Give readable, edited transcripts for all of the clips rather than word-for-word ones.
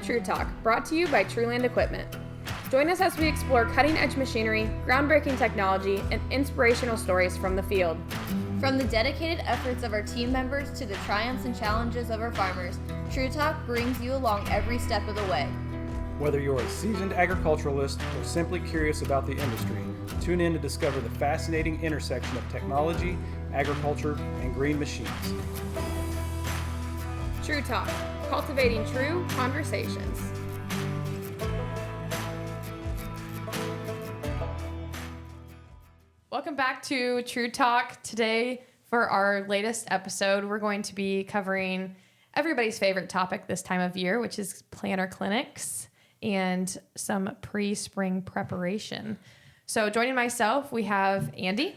TRUTALK, brought to you by TRULAND Equipment. Join us as we explore cutting-edge machinery, groundbreaking technology, and inspirational stories from the field. From the dedicated efforts of our team members to the triumphs and challenges of our farmers, TRUTALK brings you along every step of the way. Whether you're a seasoned agriculturalist or simply curious about the industry, tune in to discover the fascinating intersection of technology, agriculture, and green machines. TRUTALK, cultivating true conversations. Welcome back to TRUTALK. Today, for our latest episode, we're going to be covering everybody's favorite topic this time of year, which is planter clinics and some pre-spring preparation. So joining myself, we have Andy.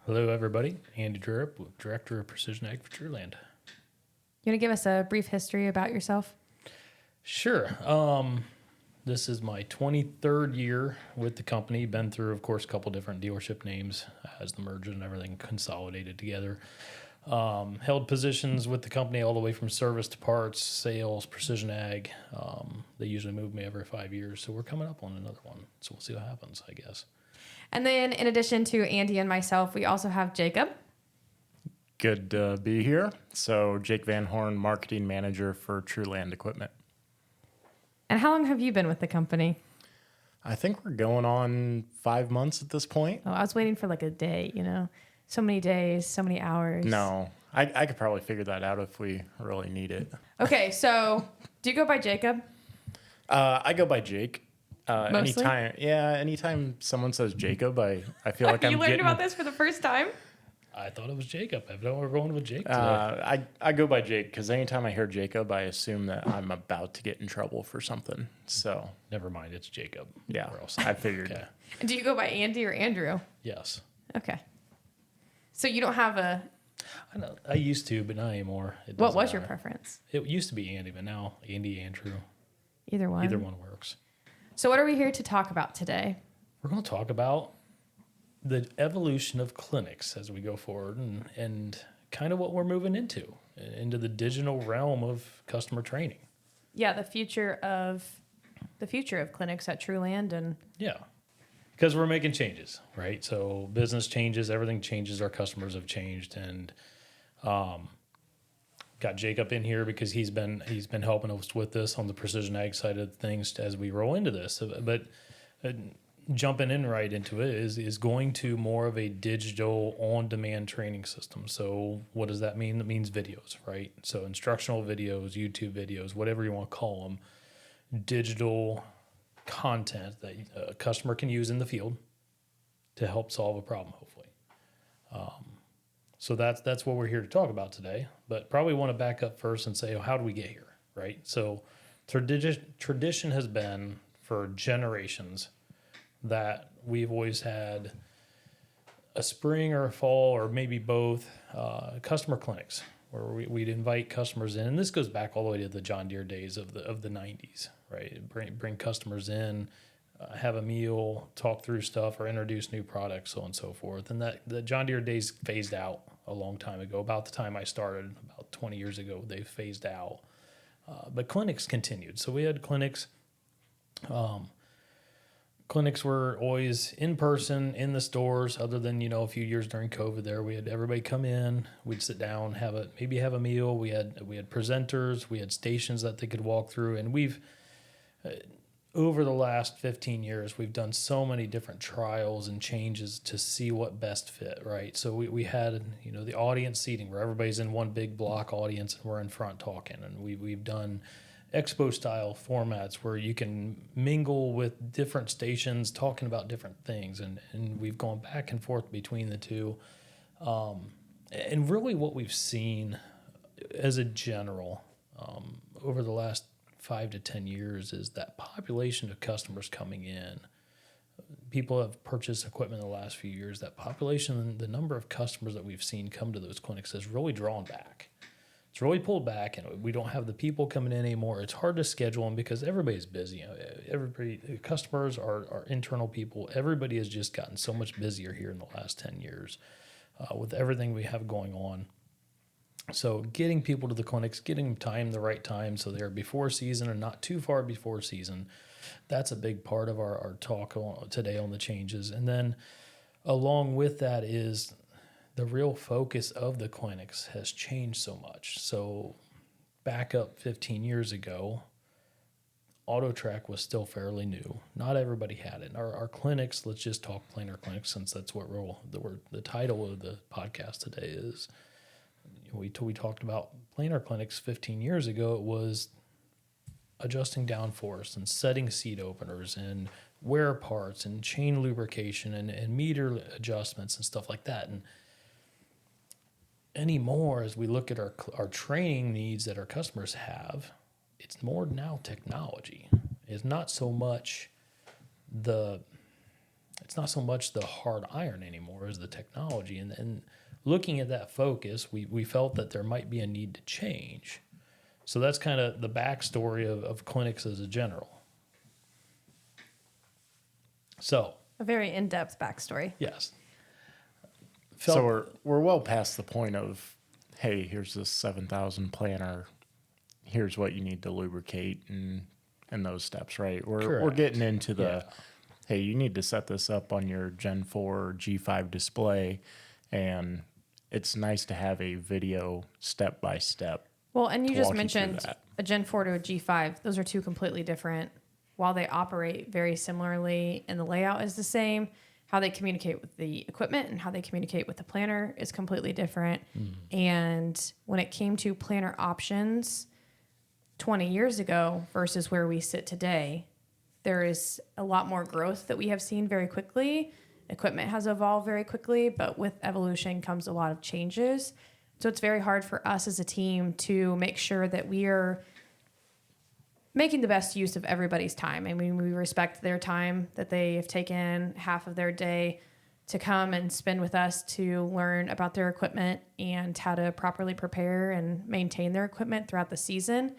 Hello, everybody. Andy Drurup, Director of Precision Ag for TRULAND. You want to give us a brief history about yourself? Sure. This is my 23rd year with the company. Been through, of course, a couple different dealership names as the merger and everything consolidated together. Held positions with the company all the way from service to parts, sales, precision ag. They usually move me every 5 years, so we're coming up on another one. So we'll see what happens, I guess. And then in addition to Andy and myself, we also have Jacob. Good to be here. So Jake Van Horn, Marketing Manager for TRULAND Equipment. And how long have you been with the company? I think we're going on 5 months at this point. Oh, I was waiting for like a day, so many days, so many hours. No, I could probably figure that out if we really need it. Okay, so do you go by Jacob? I go by Jake. Mostly? Anytime someone says Jacob, I feel like I'm You learned getting... about this for the first time? I thought it was Jacob. I thought we were going with Jake today. I go by Jake because anytime I hear Jacob, I assume that I'm about to get in trouble for something. So Never mind, it's Jacob. yeah, Or else. I figured. Okay. Do you go by Andy or Andrew? Yes. Okay. So you don't have a... I know. I used to, but not anymore. It What doesn't was your matter. preference? It used to be Andy, but now Andy, Andrew. Either one? Either one works. So what are we here to talk about today? We're going to talk about the evolution of clinics as we go forward and kind of what we're moving into the digital realm of customer training. Yeah, the future of clinics at TRULAND and... Yeah, because we're making changes, right? So business changes, everything changes, our customers have changed, and got Jacob in here because he's been helping us with this on the precision ag side of things as we roll into this. But jumping in right into it is going to more of a digital on-demand training system. So what does that mean? That means videos, right? So instructional videos, YouTube videos, whatever you want to call them, digital content that a customer can use in the field to help solve a problem, hopefully. So that's what we're here to talk about today, but probably want to back up first and say, how do we get here, right? So tradition has been for generations that we've always had a spring or a fall or maybe both customer clinics where we'd invite customers in. And this goes back all the way to the John Deere days of the 90s, right? Bring customers in, have a meal, talk through stuff, or introduce new products, so on and so forth. And the John Deere days phased out a long time ago. About the time I started, about 20 years ago, they phased out. But clinics continued. So we had clinics. Clinics were always in person in the stores, other than, a few years during COVID there. We had everybody come in, we'd sit down, maybe have a meal. We had presenters, we had stations that they could walk through. And we've, over the last 15 years, we've done so many different trials and changes to see what best fit, right? So we had, the audience seating where everybody's in one big block audience and we're in front talking. And we've done expo style formats where you can mingle with different stations talking about different things, and we've gone back and forth between the two, and really what we've seen as a general over the last 5 to 10 years is that population of customers coming in. People have purchased equipment in the last few years. That population, the number of customers that we've seen come to those clinics has really drawn back. It's really pulled back, and we don't have the people coming in anymore. It's hard to schedule them because everybody's busy. Customers are internal people. Everybody has just gotten so much busier here in the last 10 years with everything we have going on. So getting people to the clinics, getting them timed the right time so they're before season and not too far before season, that's a big part of our talk today on the changes. And then along with that is the real focus of the clinics has changed so much. So back up 15 years ago, AutoTrack was still fairly new. Not everybody had it. Our clinics, let's just talk planer clinics since that's what the title of the podcast today is. We talked about planer clinics 15 years ago. It was adjusting downforce and setting seat openers and wear parts and chain lubrication and meter adjustments and stuff like that. And anymore, as we look at our training needs that our customers have, it's more now technology. It's not so much the hard iron anymore as the technology. And looking at that focus, we felt that there might be a need to change. So that's kind of the backstory of clinics as a general. So A very in-depth backstory. yes. So we're well past the point of, hey, here's this 7,000 planner. Here's what you need to lubricate and those steps, right? We're Correct. getting into the, hey, you need to set this up on your Gen 4 G5 display, and it's nice to have a video step by step. Well, and you to just walk you through mentioned that. a Gen 4 to a G5. Those are two completely different. While they operate very similarly and the layout is the same, how they communicate with the equipment and how they communicate with the planner is completely different. And when it came to planner options 20 years ago versus where we sit today, there is a lot more growth that we have seen very quickly. Equipment has evolved very quickly, but with evolution comes a lot of changes. So it's very hard for us as a team to make sure that we are making the best use of everybody's time. I mean, we respect their time that they have taken half of their day to come and spend with us to learn about their equipment and how to properly prepare and maintain their equipment throughout the season.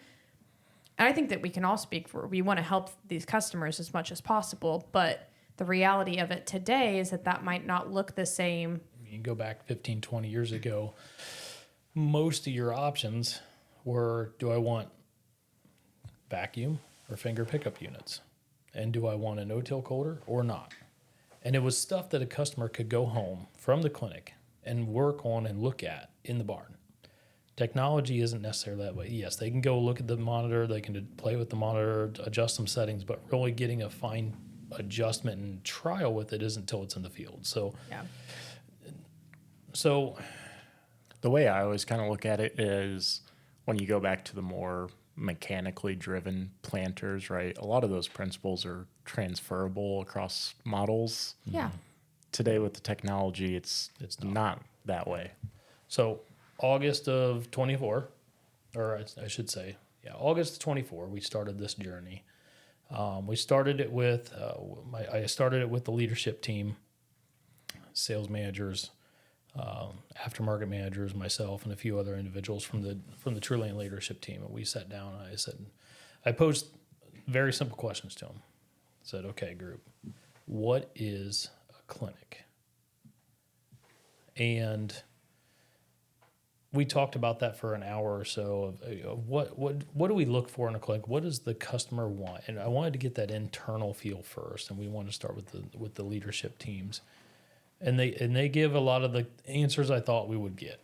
And I think that we can all speak for, we want to help these customers as much as possible, but the reality of it today is that might not look the same. You can go back 15, 20 years ago, most of your options were, do I want vacuum or finger pickup units? And do I want a no-till coder or not? And it was stuff that a customer could go home from the clinic and work on and look at in the barn. Technology isn't necessarily that way. Yes, they can go look at the monitor, they can play with the monitor, adjust some settings, but really getting a fine adjustment and trial with it isn't until it's in the field. So The way I always kind of look at it is when you go back to the more mechanically driven planters, right? A lot of those principles are transferable across models. Yeah. Today with the technology, it's not that way. So August of 24, or I should say, August of 24, we started this journey. We started it with, I started it with the leadership team, sales managers, aftermarket managers, myself, and a few other individuals from the TRULAND leadership team. And we sat down and I posed very simple questions to them. I said, okay, group, what is a clinic? And we talked about that for an hour or so of what do we look for in a clinic? What does the customer want? And I wanted to get that internal feel first, and we wanted to start with the leadership teams. And they give a lot of the answers I thought we would get.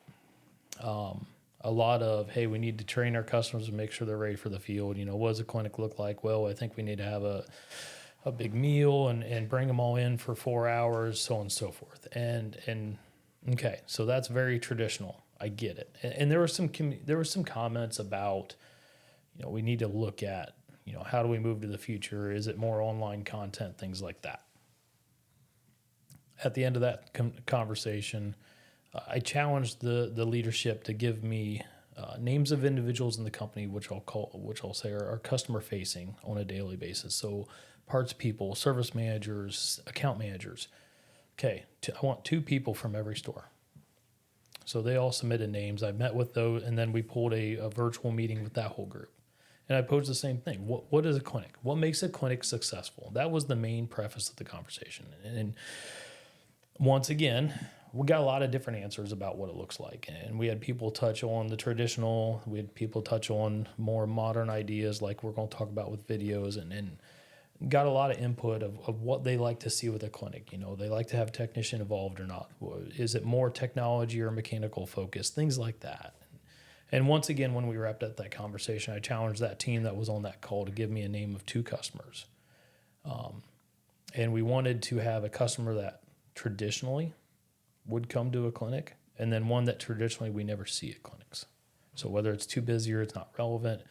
A lot of, hey, we need to train our customers and make sure they're ready for the field. What does a clinic look like? Well, I think we need to have a big meal and bring them all in for 4 hours, so on and so forth. And okay, so that's very traditional. I get it. And there were some comments about, we need to look at, how do we move to the future? Is it more online content, things like that? At the end of that conversation, I challenged the leadership to give me names of individuals in the company, which I'll say are customer facing on a daily basis. So parts people, service managers, account managers. Okay, I want 2 people from every store. So they all submitted names. I met with those, and then we pulled a virtual meeting with that whole group. And I posed the same thing. What is a clinic? What makes a clinic successful? That was the main preface of the conversation. And once again, we got a lot of different answers about what it looks like. And we had people touch on the traditional, we had people touch on more modern ideas like we're going to talk about with videos, and got a lot of input of what they like to see with a clinic. You know, they like to have technician involved or not. Is it more technology or mechanical focused? Things like that. And once again, when we wrapped up that conversation, I challenged that team that was on that call to give me a name of 2 customers. And we wanted to have a customer that traditionally would come to a clinic, and then one that traditionally we never see at clinics. So whether it's too busy or it's not relevant,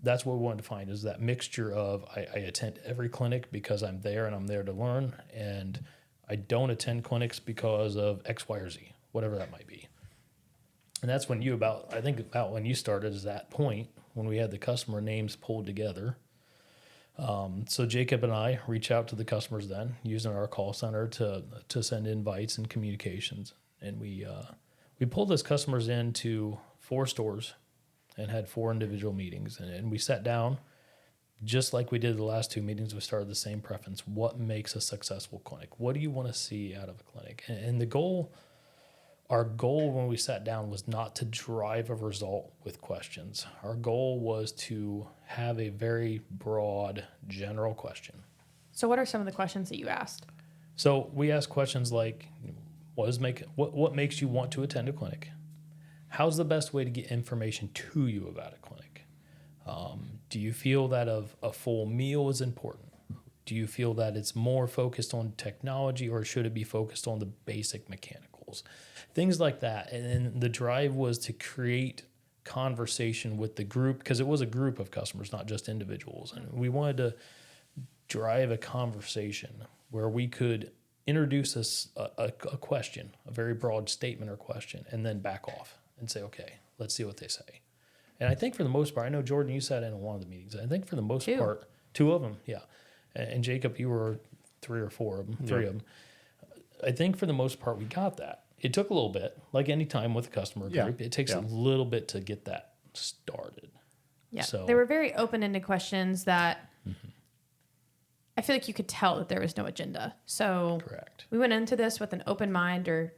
that's what we wanted to find, is that mixture of I attend every clinic because I'm there and I'm there to learn, and I don't attend clinics because of X, Y, or Z, whatever that might be. And that's when I think about when you started, is that point when we had the customer names pulled together. So Jacob and I reach out to the customers then, using our call center to send invites and communications. And we pulled those customers into 4 stores and had 4 individual meetings. And we sat down, just like we did the last 2 meetings. We started the same preference. What makes a successful clinic? What do you want to see out of a clinic? And our goal when we sat down was not to drive a result with questions. Our goal was to have a very broad, general question. So what are some of the questions that you asked? So we asked questions like, what makes you want to attend a clinic? How's the best way to get information to you about a clinic? Do you feel that a full meal is important? Do you feel that it's more focused on technology, or should it be focused on the basic mechanicals? Things like that. And the drive was to create conversation with the group, because it was a group of customers, not just individuals. And we wanted to drive a conversation where we could introduce a question, a very broad statement or question, and then back off and say, okay, let's see what they say. And I think for the most part, I know, Jordan, you sat in on one of the meetings. I think for the most part, 2 of them, yeah. And Jacob, you were 3 or 4 of them, 3 of them. I think for the most part, we got that. It took a little bit, like any time with a customer group. It takes a little bit to get that started. Yeah, so, they were very open-ended questions that I feel like you could tell that there was no agenda. So correct. We went into this with an open mind, or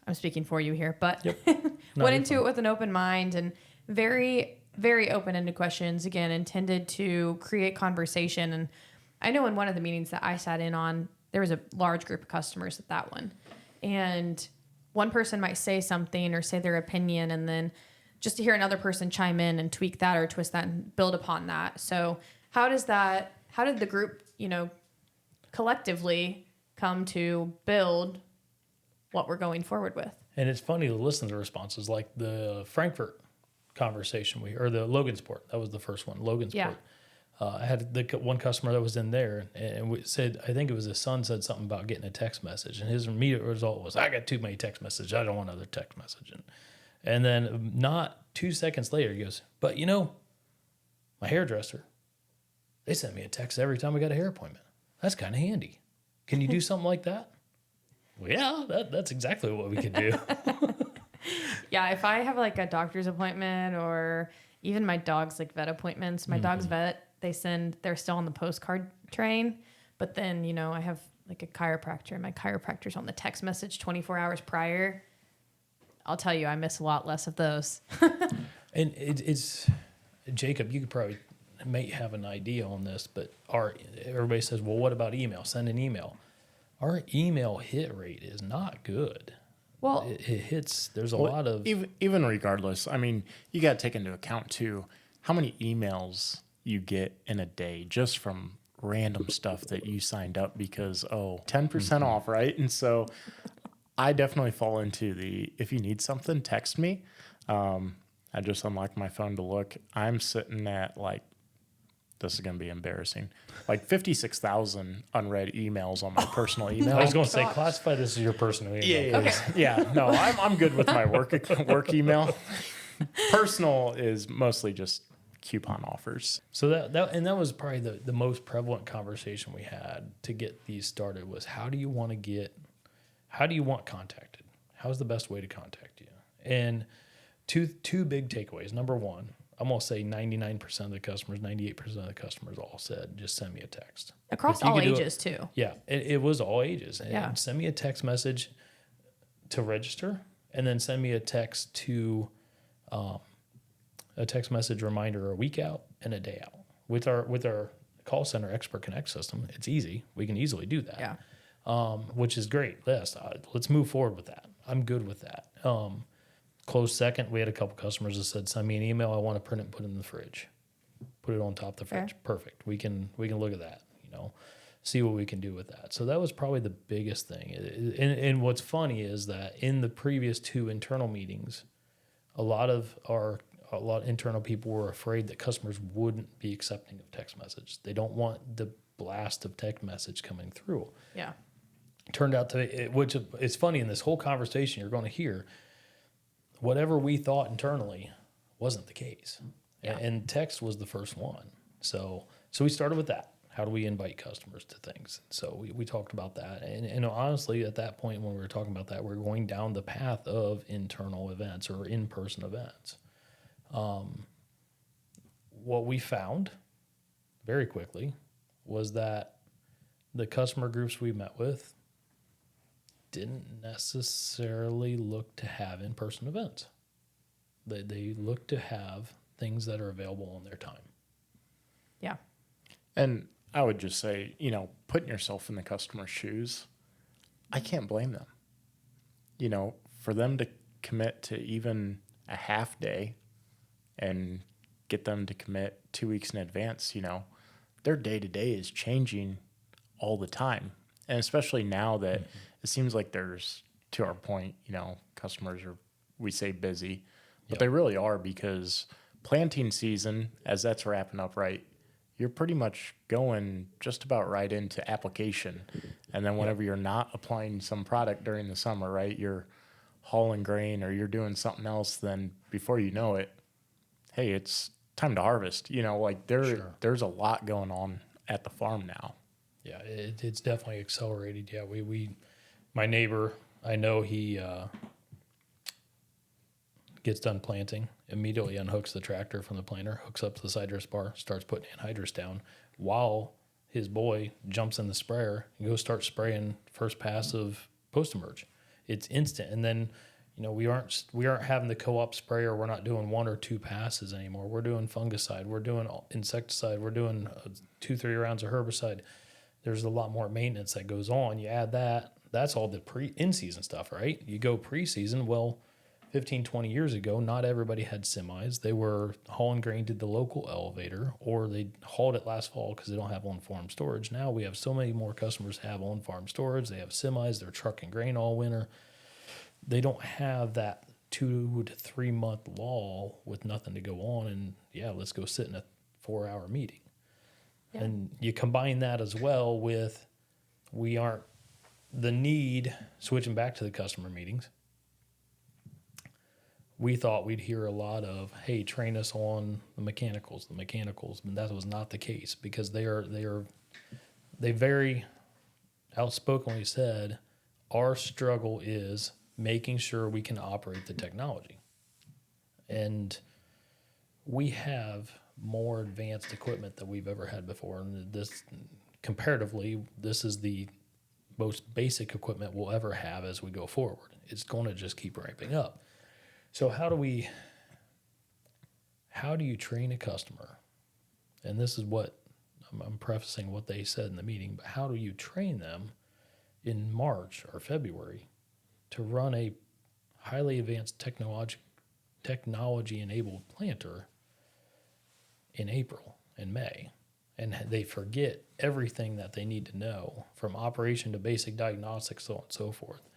I'm speaking for you here, but No, went into it with an open mind and very, very open-ended questions, again, intended to create conversation. And I know in one of the meetings that I sat in on, there was a large group of customers at that one. And one person might say something or say their opinion, and then just to hear another person chime in and tweak that or twist that and build upon that. So how did the group, collectively come to build what we're going forward with? And it's funny to listen to responses like the Frankfurt conversation or the Logansport. That was the first one, Logansport. Yeah. I had the one customer that was in there, and we said, I think it was his son said something about getting a text message, and his immediate result was, I got too many text messages. I don't want another text message. And then not 2 seconds later, he goes, but my hairdresser, they sent me a text every time I got a hair appointment. That's kind of handy. Can you do something like that? Well, yeah, that's exactly what we could do. Yeah, if I have like a doctor's appointment or even my dog's like vet appointments, my dog's vet, they're still on the postcard train. But then, I have like a chiropractor, and my chiropractor's on the text message 24 hours prior. I'll tell you, I miss a lot less of those. And it's Jacob, you could probably may have an idea on this, but everybody says, well, what about email? Send an email. Our email hit rate is not good. Well, it hits. There's a lot of even regardless. I mean, you got to take into account too how many emails you get in a day just from random stuff that you signed up because 10% off, right? And so I definitely fall into if you need something, text me. I just unlocked my phone to look. I'm sitting at this is going to be embarrassing, 56,000 unread emails on my personal email. I was going to say, classify this as your personal email. Yeah. Okay. Yeah. No, I'm good with my work email. Personal is mostly just coupon offers. So that was probably the most prevalent conversation we had to get these started was how do you want contacted? How's the best way to contact you? And two big takeaways. Number one, I'm going to say 99% of the customers, 98% of the customers all said, just send me a text. Across all ages too. Yeah, it was all ages. And Yeah. send me a text message. to register, and then send me a text message reminder a week out and a day out. With our call center Expert Connect system, it's easy. We can easily do that. Yeah. Which is great. Let's move forward with that. I'm good with that. Close second, we had a couple customers that said, send me an email. I want to print it and put it in the fridge. Put it on top of the fridge. Fair. Perfect. We can look at that, see what we can do with that. So that was probably the biggest thing. And what's funny is that in the previous 2 internal meetings, a lot of internal people were afraid that customers wouldn't be accepting of text message. They don't want the blast of text message coming through. Yeah. Turned out which is funny in this whole conversation you're going to hear, whatever we thought internally wasn't the case. Yeah. And text was the first one. So we started with that. How do we invite customers to things? So we talked about that. And honestly, at that point when we were talking about that, we're going down the path of internal events or in-person events. What we found very quickly was that the customer groups we met with didn't necessarily look to have in-person events. They look to have things that are available on their time. Yeah. And I would just say, putting yourself in the customer's shoes, I can't blame them. For them to commit to even a half day and get them to commit 2 weeks in advance, their day-to-day is changing all the time. And especially now that it seems like there's, to our point, customers are, we say busy, but they really are, because planting season, as that's wrapping up, right, you're pretty much going just about right into application. And then whenever you're not applying some product during the summer, right, you're hauling grain or you're doing something else, then before you know it, hey, it's time to harvest. There's a lot going on at the farm now. Yeah, it's definitely accelerated. Yeah, my neighbor, I know he gets done planting, immediately unhooks the tractor from the planter, hooks up to the side dress bar, starts putting anhydrous down, while his boy jumps in the sprayer and goes start spraying first pass of post-emerge. It's instant. And then, we aren't having the co-op sprayer. We're not doing 1 or 2 passes anymore. We're doing fungicide. We're doing insecticide. We're doing 2-3 rounds of herbicide. There's a lot more maintenance that goes on. You add that. That's all the in-season stuff, right? You go pre-season, 15, 20 years ago, not everybody had semis. They were hauling grain to the local elevator, or they hauled it last fall because they don't have on-farm storage. Now we have so many more customers have on-farm storage. They have semis. They're trucking grain all winter. They don't have that 2 to 3 month lull with nothing to go on. And let's go sit in a 4-hour meeting. Yeah. And you combine that as well with switching back to the customer meetings. We thought we'd hear a lot of, hey, train us on the mechanicals, and that was not the case, because they very outspokenly said, our struggle is making sure we can operate the technology. And we have more advanced equipment than we've ever had before. And comparatively, this is the most basic equipment we'll ever have as we go forward. It's going to just keep ramping up. So how do you train a customer? And this is what I'm prefacing what they said in the meeting, but how do you train them in March or February to run a highly advanced technology-enabled planter in April and May? And they forget everything that they need to know, from operation to basic diagnostics, so on and so forth.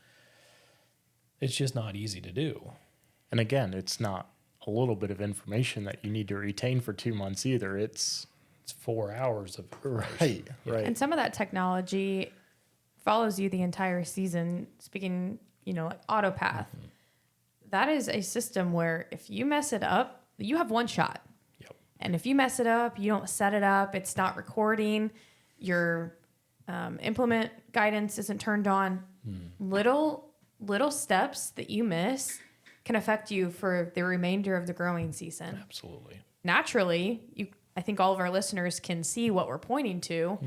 It's just not easy to do. And again, it's not a little bit of information that you need to retain for 2 months either. It's 4 hours of right. And some of that technology follows you the entire season. Speaking, like AutoPath, that is a system where if you mess it up, you have one shot. Yep. And if you mess it up, you don't set it up, it's not recording, your implement guidance isn't turned on. Little steps that you miss can affect you for the remainder of the growing season. Absolutely. Naturally, I think all of our listeners can see what we're pointing to.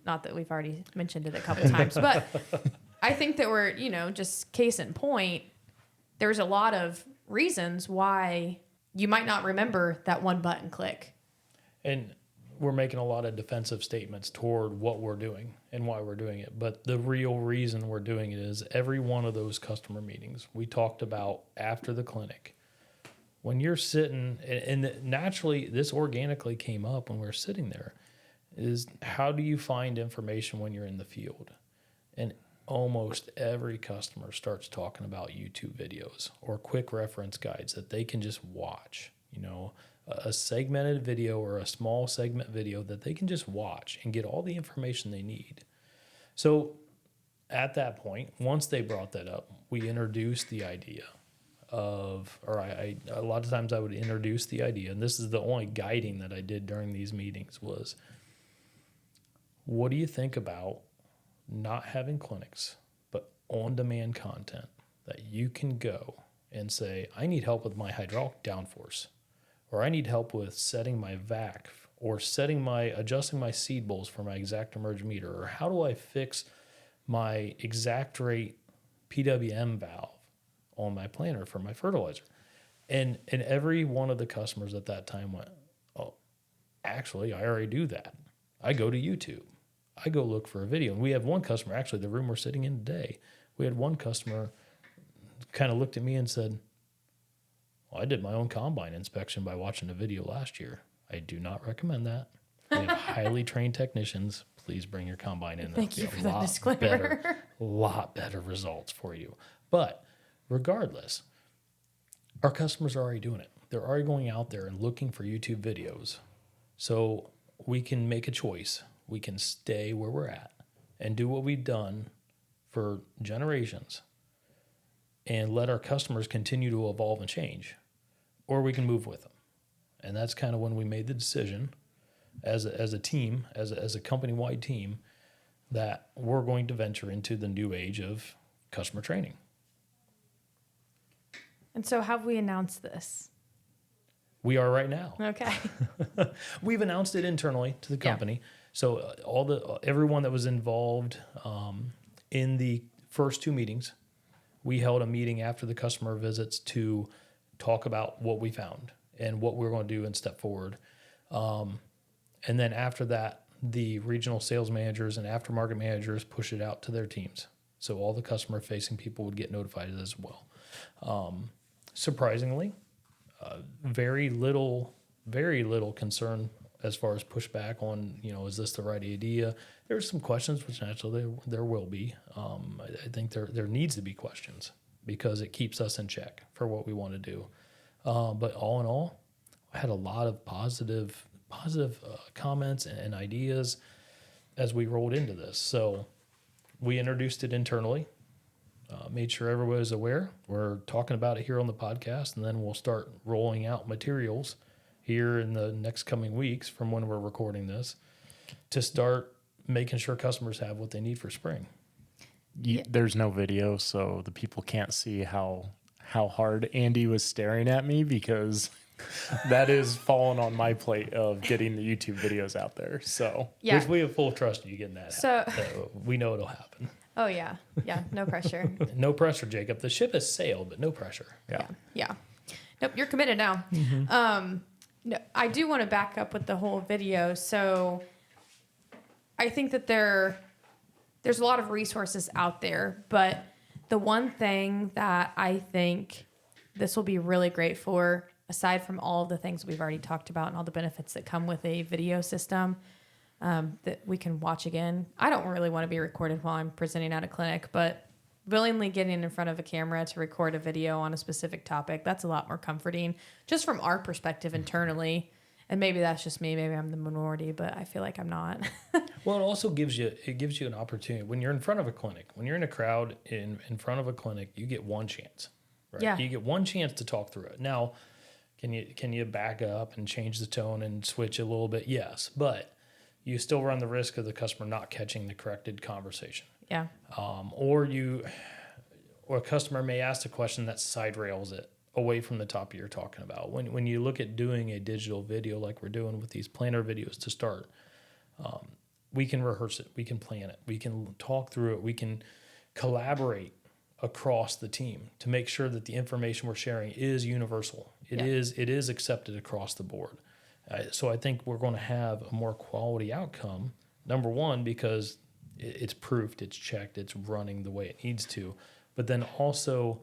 Not that we've already mentioned it a couple times, but I think that we're, just case in point, there's a lot of reasons why you might not remember that one button click. And we're making a lot of defensive statements toward what we're doing and why we're doing it. But the real reason we're doing it is every one of those customer meetings we talked about after the clinic. When you're sitting, and naturally, this organically came up when we were sitting there, is how do you find information when you're in the field? And almost every customer starts talking about YouTube videos or quick reference guides that they can just watch, a segmented video or a small segment video that they can just watch and get all the information they need. So at that point, once they brought that up, we introduced the idea of, a lot of times I would introduce the idea, and this is the only guiding that I did during these meetings was, what do you think about not having clinics, but on-demand content that you can go and say, I need help with my hydraulic downforce, or I need help with setting my vac, or adjusting my seed bowls for my exact emerge meter, or how do I fix my exact rate PWM valve on my planter for my fertilizer. And every one of the customers at that time went, oh, actually, I already do that. I go to YouTube. I go look for a video. And we have one customer, actually, the room we're sitting in today, we had one customer kind of looked at me and said, well, I did my own combine inspection by watching a video last year. I do not recommend that. We have highly trained technicians. Please bring your combine in. Thank you for that disclaimer. A lot better results for you. But regardless, our customers are already doing it. They're already going out there and looking for YouTube videos. So we can make a choice. We can stay where we're at and do what we've done for generations and let our customers continue to evolve and change, or we can move with them. And that's kind of when we made the decision as a team, as a company-wide team, that we're going to venture into the new age of customer training. And so have we announced this? We are right now. Okay. We've announced it internally to the company. Yeah. So everyone that was involved in the first two meetings, we held a meeting after the customer visits to talk about what we found and what we're going to do and step forward. And then after that, the regional sales managers and aftermarket managers push it out to their teams. So all the customer-facing people would get notified as well. Surprisingly, very little concern as far as pushback on, is this the right idea? There's some questions, which naturally there will be. I think there needs to be questions because it keeps us in check for what we want to do. But all in all, I had a lot of positive comments and ideas as we rolled into this. So we introduced it internally. Made sure everybody was aware. We're talking about it here on the podcast, and then we'll start rolling out materials here in the next coming weeks from when we're recording this to start making sure customers have what they need for spring. There's no video, so the people can't see how hard Andy was staring at me because that is falling on my plate of getting the YouTube videos out there. So yeah. Which we have full trust in you getting that. So we know it'll happen. Oh, yeah. Yeah, no pressure. No pressure, Jacob. The ship has sailed, but no pressure. Yeah. Nope, you're committed now. Mm-hmm. No, I do want to back up with the whole video. So I think that there's a lot of resources out there, but the one thing that I think this will be really great for, aside from all of the things we've already talked about and all the benefits that come with a video system, that we can watch again. I don't really want to be recorded while I'm presenting at a clinic, but willingly getting in front of a camera to record a video on a specific topic, that's a lot more comforting just from our perspective internally. And maybe that's just me. Maybe I'm the minority, but I feel like I'm not. Well, it also gives you an opportunity. When you're in front of a clinic, when you're in a crowd in front of a clinic, you get one chance, right? Yeah. You get one chance to talk through it. Now, can you back up and change the tone and switch a little bit? Yes, but you still run the risk of the customer not catching the corrected conversation. Yeah. Or a customer may ask a question that side rails it away from the topic you're talking about. When you look at doing a digital video like we're doing with these planner videos to start, we can rehearse it, we can plan it, we can talk through it, we can collaborate across the team to make sure that the information we're sharing is universal. It is accepted across the board. So I think we're going to have a more quality outcome. Number one, because it's proofed, it's checked, it's running the way it needs to. But then also,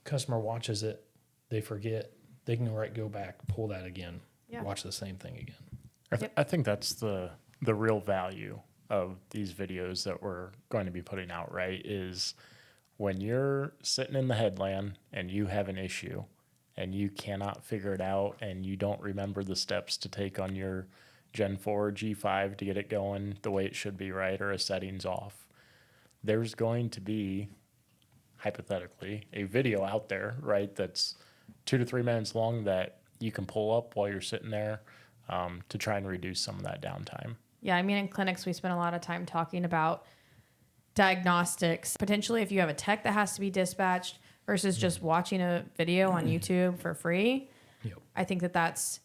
customer watches it, they forget, they can go back, pull that again, watch the same thing again. I think that's the real value of these videos that we're going to be putting out, right? Is when you're sitting in the headland and you have an issue and you cannot figure it out and you don't remember the steps to take on your Gen 4 G5 to get it going the way it should be, right? Or a settings off. There's going to be, hypothetically, a video out there, right? That's 2 to 3 minutes long that you can pull up while you're sitting there to try and reduce some of that downtime. Yeah, I mean, in clinics, we spend a lot of time talking about diagnostics. Potentially, if you have a tech that has to be dispatched versus just watching a video on YouTube for free, I think that's...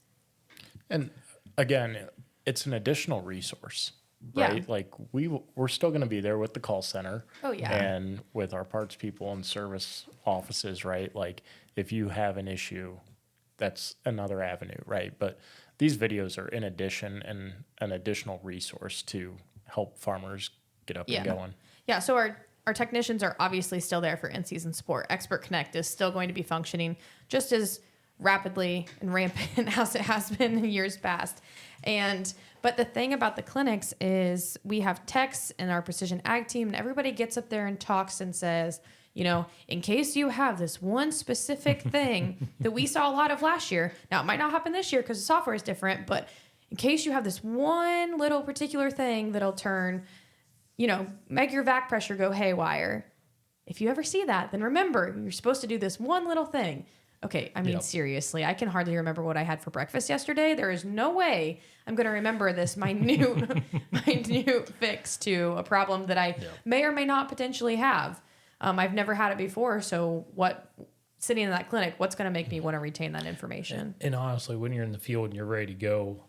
And again, it's an additional resource, right? Yeah. Like we're still going to be there with the call center. Oh, yeah. And with our parts people and service offices, right? Like if you have an issue, that's another avenue, right? But these videos are in addition and an additional resource to help farmers get up and going. Yeah, so our technicians are obviously still there for in-season support. Expert Connect is still going to be functioning just as rapidly and rampant as it has been in years past. But the thing about the clinics is we have techs in our precision ag team, and everybody gets up there and talks and says, you know, in case you have this one specific thing that we saw a lot of last year. Now, it might not happen this year because the software is different, but in case you have this one little particular thing that'll turn, make your vac pressure go haywire. If you ever see that, then remember, you're supposed to do this one little thing. Okay, I mean, seriously, I can hardly remember what I had for breakfast yesterday. There is no way I'm going to remember this minute fix to a problem that I may or may not potentially have. I've never had it before, so sitting in that clinic, what's going to make me want to retain that information? And honestly, when you're in the field and you're ready to go,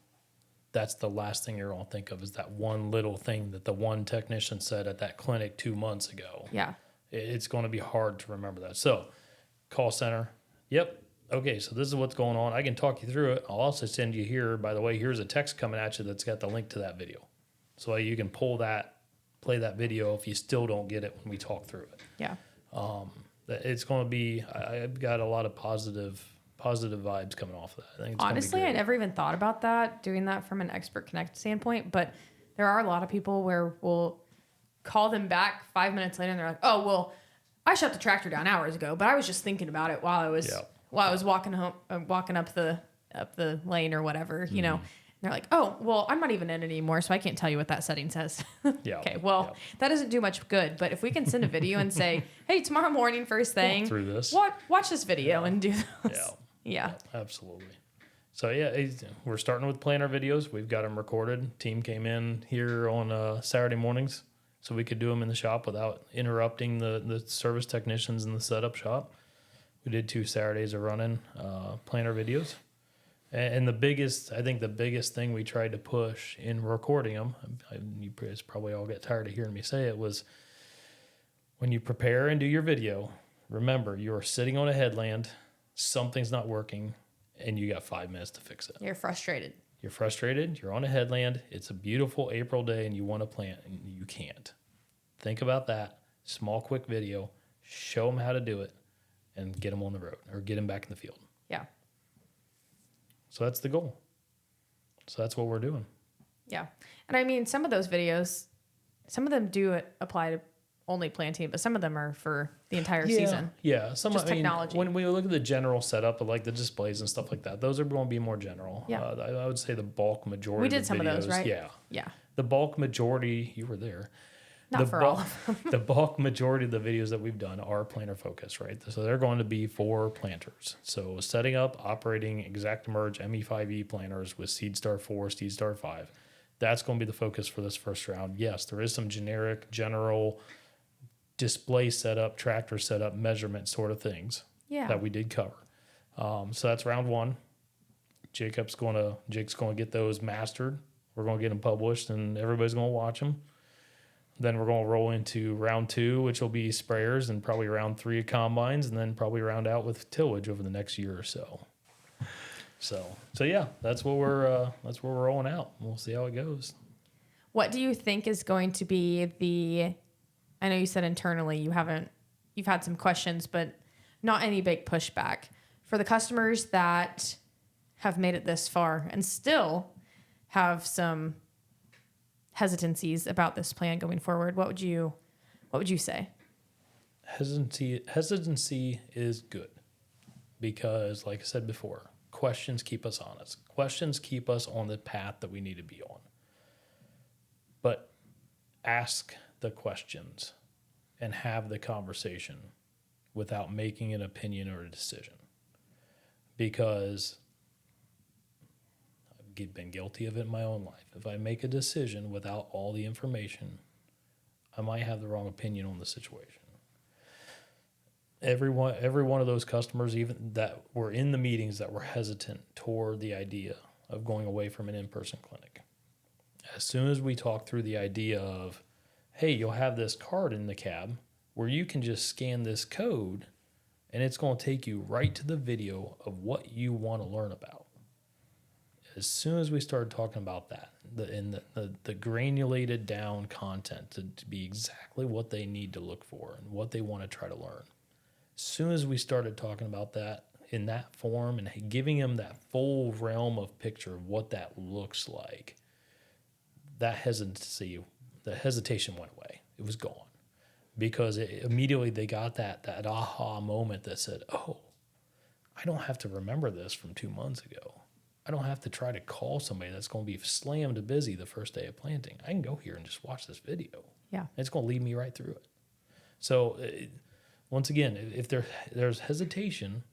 that's the last thing you're going to think of is that one little thing that the one technician said at that clinic 2 months ago. Yeah. It's going to be hard to remember that. So, call center. Yep. Okay, so this is what's going on. I can talk you through it. I'll also send you here, by the way, here's a text coming at you that's got the link to that video. So you can play that video if you still don't get it when we talk through it. Yeah. It's going to be, I've got a lot of positive vibes coming off of that. I think it's Honestly, I never even thought about that, doing that from an Expert Connect standpoint, but there are a lot of people where we'll call them back 5 minutes later and they're like, oh, well, I shut the tractor down hours ago, but I was just thinking about it while I was walking home, walking up the lane or whatever, you know. And they're like, oh, well, I'm not even in it anymore, so I can't tell you what that setting says. Okay, well, that doesn't do much good. But if we can send a video and say, hey, tomorrow morning, first thing, through this, watch this video and do this. Yeah, absolutely. So we're starting with planner videos. We've got them recorded. Team came in here on Saturday mornings, so we could do them in the shop without interrupting the service technicians in the setup shop. We did 2 Saturdays of running planner videos. And the biggest thing we tried to push in recording them, you guys probably all get tired of hearing me say it, was when you prepare and do your video, remember you're sitting on a headland, something's not working, and you got 5 minutes to fix it. You're frustrated. You're on a headland, it's a beautiful April day, and you want to plant, and you can't. Think about that. Small, quick video. Show them how to do it, and get them on the road, or get them back in the field. Yeah. So that's the goal. So that's what we're doing. Yeah. And I mean, some of those videos, some of them do apply to only planting, but some of them are for the entire season. Yeah. Just technology. When we look at the general setup of like the displays and stuff like that, those are going to be more general. Yeah. I would say the bulk majority we did of some videos, of those, right? Yeah. Yeah. The bulk majority, you were there. Not for all of them. The bulk majority of the videos that we've done are planter focused, right? So they're going to be for planters. So setting up, operating ExactEmerge ME5E planters with SeedStar 4, SeedStar 5. That's going to be the focus for this first round. Yes, there is some general display setup, tractor setup, measurement sort of things that we did cover. So that's round 1. Jake's going to get those mastered. We're going to get them published, and everybody's going to watch them. then we're going to roll into round 2, which will be sprayers, and probably round 3 combines, and then probably round out with tillage over the next year or so. So yeah, that's what we're rolling out. We'll see how it goes. What do you think is going to be I know you said internally you've had some questions, but not any big pushback. For the customers that have made it this far and still have some hesitancies about this plan going forward, what would you say? Hesitancy is good because, like I said before, questions keep us honest. Questions keep us on the path that we need to be on. But ask the questions and have the conversation without making an opinion or a decision. Because I've been guilty of it in my own life. If I make a decision without all the information, I might have the wrong opinion on the situation. Every one of those customers, even that were in the meetings, that were hesitant toward the idea of going away from an in-person clinic. As soon as we talk through the idea of, hey, you'll have this card in the cab where you can just scan this code and it's going to take you right to the video of what you want to learn about. As soon as we started talking about that, the granulated down content to be exactly what they need to look for and what they want to try to learn. As soon as we started talking about that in that form and giving them that full realm of picture of what that looks like, the hesitation went away. It was gone. Because immediately they got that aha moment that said, oh, I don't have to remember this from 2 months ago. I don't have to try to call somebody that's going to be slammed busy the first day of planting. I can go here and just watch this video. Yeah. It's going to lead me right through it. So once again, if there's hesitation,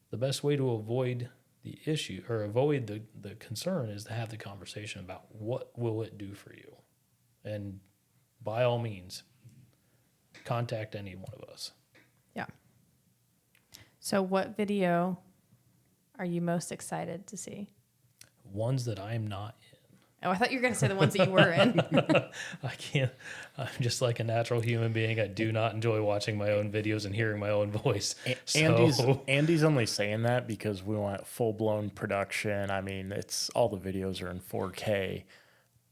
the best way to avoid the issue or avoid the concern is to have the conversation about what will it do for you. And by all means, contact any one of us. Yeah. So what video are you most excited to see? Ones that I'm not in. Oh, I thought you were going to say the ones that you were in. I can't. I'm just like a natural human being. I do not enjoy watching my own videos and hearing my own voice. Andy's only saying that because we want full-blown production. I mean, all the videos are in 4K,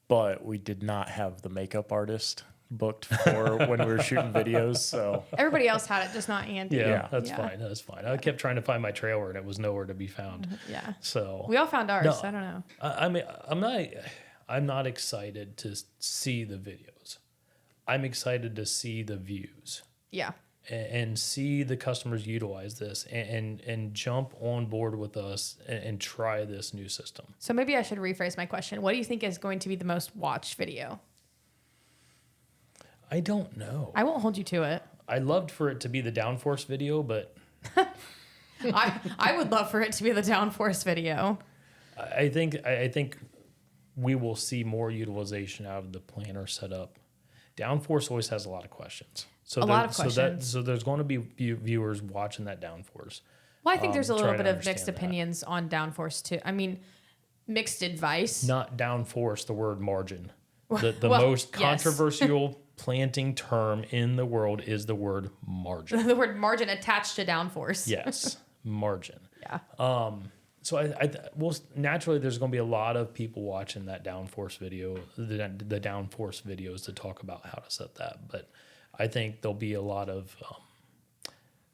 but we did not have the makeup artist booked for when we were shooting videos. So Everybody else had it, just not Andy. Yeah, that's fine. That's fine. I kept trying to find my trailer and it was nowhere to be found. Yeah. So We all found ours. No, I don't know. I mean, I'm not excited to see the videos. I'm excited to see the views Yeah. and see the customers utilize this and jump on board with us and try this new system. So maybe I should rephrase my question. What do you think is going to be the most watched video? I don't know. I won't hold you to it. I loved for it to be the downforce video, but I would love for it to be the downforce video. I think we will see more utilization out of the planner setup. Downforce always has a lot of questions. So So there's going to be viewers watching that downforce. Well, I think there's a little trying bit to of mixed understand that. opinions on downforce too. I mean, mixed advice. Not downforce, the word margin. The Well, most yes. controversial planting term in the world is the word margin. The word margin attached to downforce. Yes, margin. Yeah. So well, naturally, there's going to be a lot of people watching that downforce video, the downforce videos to talk about how to set that. But I think there'll be a lot of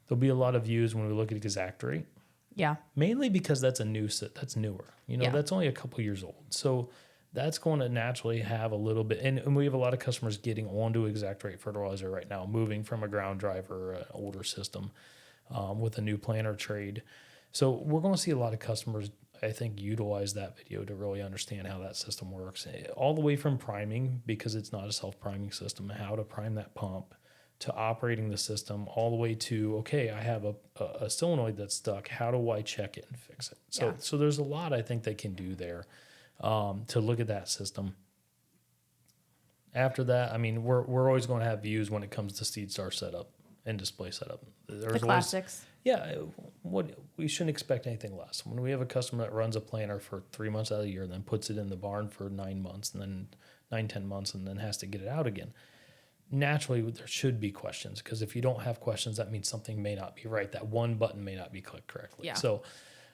views when we look at exact rate. Yeah. Mainly because that's newer. Yeah. That's only a couple years old. So that's going to naturally have a little bit, and we have a lot of customers getting onto exact rate fertilizer right now, moving from a ground driver, an older system, with a new planter trade. So we're going to see a lot of customers, I think, utilize that video to really understand how that system works, all the way from priming, because it's not a self-priming system, how to prime that pump, to operating the system, all the way to, okay, I have a solenoid that's stuck. How do I check it and fix it? So there's a lot I think they can do there. To look at that system. After that, I mean, we're always going to have views when it comes to seed star setup and display setup. The classics. We shouldn't expect anything less. When we have a customer that runs a planter for 3 months out of the year, and then puts it in the barn for 9 months, and then 9-10 months, and then has to get it out again, naturally there should be questions, because if you don't have questions, that means something may not be right. That one button may not be clicked correctly. Yeah. So,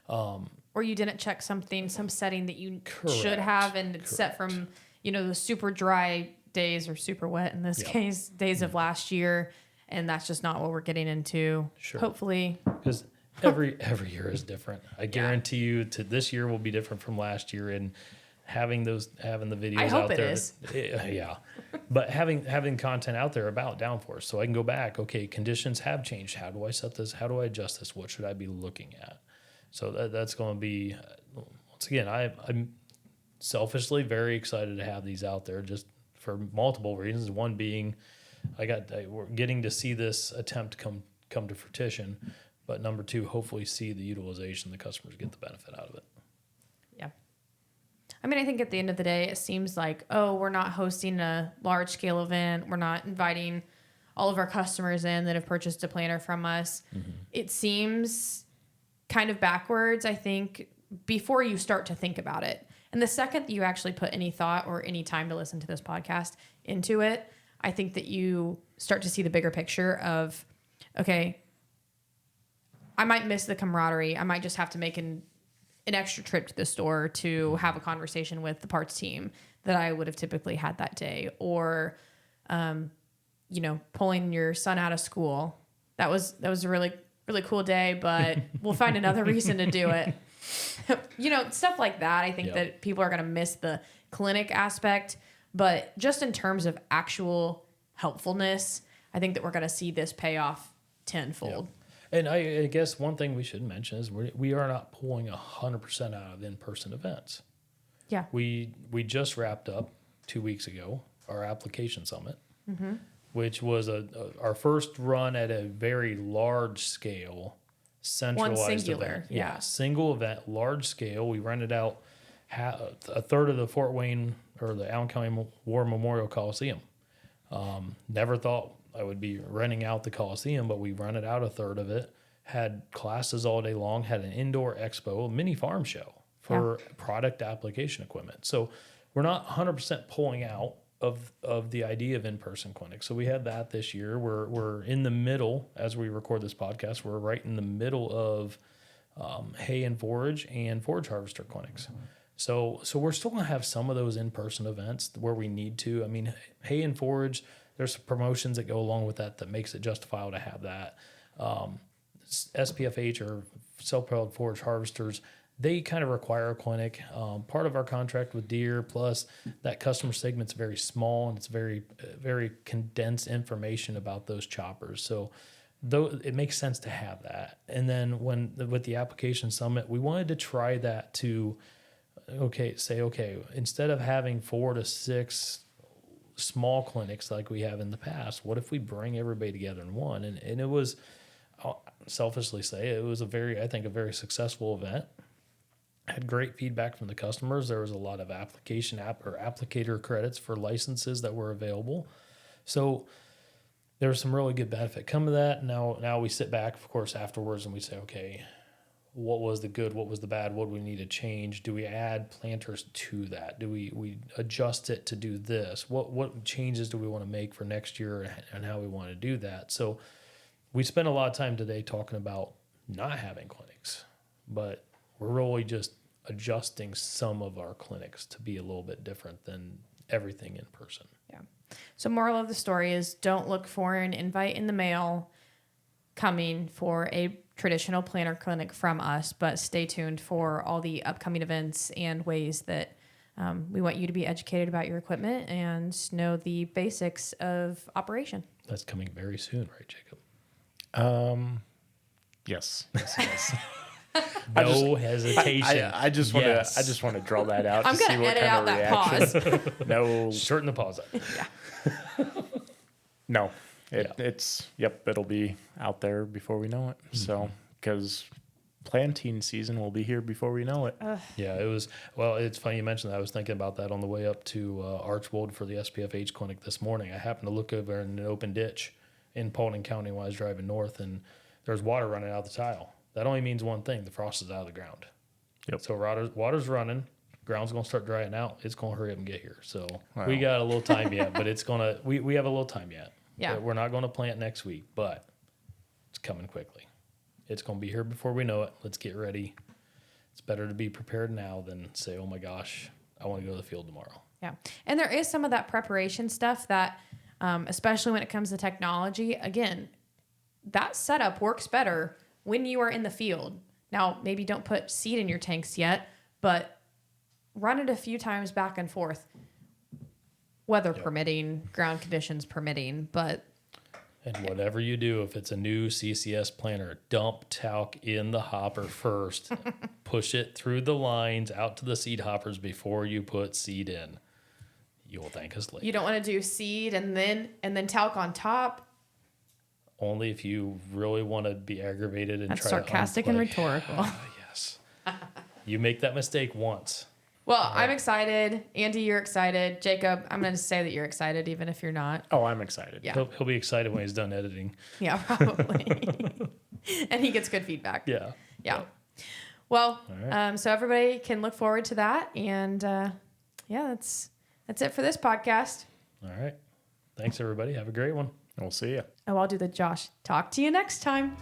or you didn't check some setting that you Correct. should have, and it's set from, the super dry days, or super wet in this case, days of last year. And that's just not what we're getting into. Sure. Hopefully. Because every year is different. I guarantee you this year will be different from last year. And having the videos I hope out it there. is. Yeah. But having content out there about downforce, so I can go back, okay, conditions have changed. How do I set this? How do I adjust this? What should I be looking at? So that's going to be, once again, I'm selfishly very excited to have these out there, just for multiple reasons. One being, we're getting to see this attempt come to fruition, but number two, hopefully see the utilization, the customers get the benefit out of it. Yeah. I mean, I think at the end of the day, it seems like, we're not hosting a large scale event. We're not inviting all of our customers in that have purchased a planner from us. Mm-hmm. It seems kind of backwards, I think, before you start to think about it. And the second that you actually put any thought or any time to listen to this podcast into it, I think that you start to see the bigger picture of, okay, I might miss the camaraderie. I might just have to make an extra trip to the store to have a conversation with the parts team that I would have typically had that day. Or, pulling your son out of school. That was a really, really cool day, but we'll find another reason to do it. Stuff like that. I think that people are going to miss the clinic aspect, but just in terms of actual helpfulness, I think that we're going to see this pay off tenfold. Yep. And I guess one thing we should mention is we are not pulling 100% out of in-person events. Yeah. We just wrapped up 2 weeks ago our application summit, which was our first run at a very large scale, centralized one singular event. Yeah, single event, large scale. We rented out a third of the Fort Wayne or the Allen County War Memorial Coliseum. Never thought I would be renting out the Coliseum, but we rented out a third of it, had classes all day long, had an indoor expo, a mini farm show for product application equipment. So we're not 100% pulling out of the idea of in-person clinics. So we had that this year. We're in the middle, as we record this podcast, we're right in the middle of hay and forage harvester clinics. So we're still going to have some of those in-person events where we need to. I mean, hay and forage, there's some promotions that go along with that makes it justifiable to have that. SPFH, or self-propelled forage harvesters, they kind of require a clinic. Part of our contract with Deere, plus that customer segment's very small, and it's very, very condensed information about those choppers. So though it makes sense to have that. And then with the application summit, we wanted to try that to instead of having 4 to 6 small clinics like we have in the past, what if we bring everybody together in one? And it was, I'll selfishly say, it was a very successful event. Had great feedback from the customers. There was a lot of applicator credits for licenses that were available. So there was some really good benefit come to that. Now we sit back, of course, afterwards, and we say, okay, what was the good? What was the bad? What do we need to change? Do we add planters to that? Do we adjust it to do this? What changes do we want to make for next year, and how we want to do that? So we spent a lot of time today talking about not having clinics, but we're really just adjusting some of our clinics to be a little bit different than everything in person. Yeah. So moral of the story is, don't look for an invite in the mail coming for a traditional planner clinic from us, but stay tuned for all the upcoming events and ways that we want you to be educated about your equipment and know the basics of operation. That's coming very soon, right, Jacob? Yes. No hesitation. I just want to draw that out. I'm to see going to what edit kind out of that reaction. pause. No, Shorten the pause. no. It'll be out there before we know it. Mm-hmm. So, because planting season will be here before we know it. Yeah, it was. Well, it's funny you mentioned that. I was thinking about that on the way up to Archbold for the SPFH clinic this morning. I happened to look over in an open ditch in Paulding County when I was driving north, and there's water running out the tile. That only means one thing: the frost is out of the ground. Yep. So water's running, ground's going to start drying out. It's going to hurry up and get here. So Wow. we got a little time yet, but it's going to, we have a little time yet. Yeah. We're not going to plant next week, but it's coming quickly. It's going to be here before we know it. Let's get ready. It's better to be prepared now than say, oh my gosh, I want to go to the field tomorrow. Yeah. And there is some of that preparation stuff that, especially when it comes to technology, again, that setup works better when you are in the field. Now, maybe don't put seed in your tanks yet, but run it a few times back and forth, weather permitting, ground conditions permitting, but And whatever you do, if it's a new CCS planter, dump talc in the hopper first. Push it through the lines out to the seed hoppers before you put seed in. You will thank us later. you don't want to do seed and then talc on top. Only if you really want to be aggravated and That's try sarcastic to and unplay. rhetorical. Yes. You make that mistake once. Well, I'm excited. Andy, you're excited. Jacob, I'm going to say that you're excited even if you're not. Oh, I'm excited. Yeah. He'll be excited when he's done editing. Yeah, probably. And he gets good feedback. Yeah. Yeah. Well, All right. so everybody can look forward to that. And yeah, that's it for this podcast. All right. Thanks, everybody. Have a great one. We'll see you. Oh, I'll do the Josh. Talk to you next time.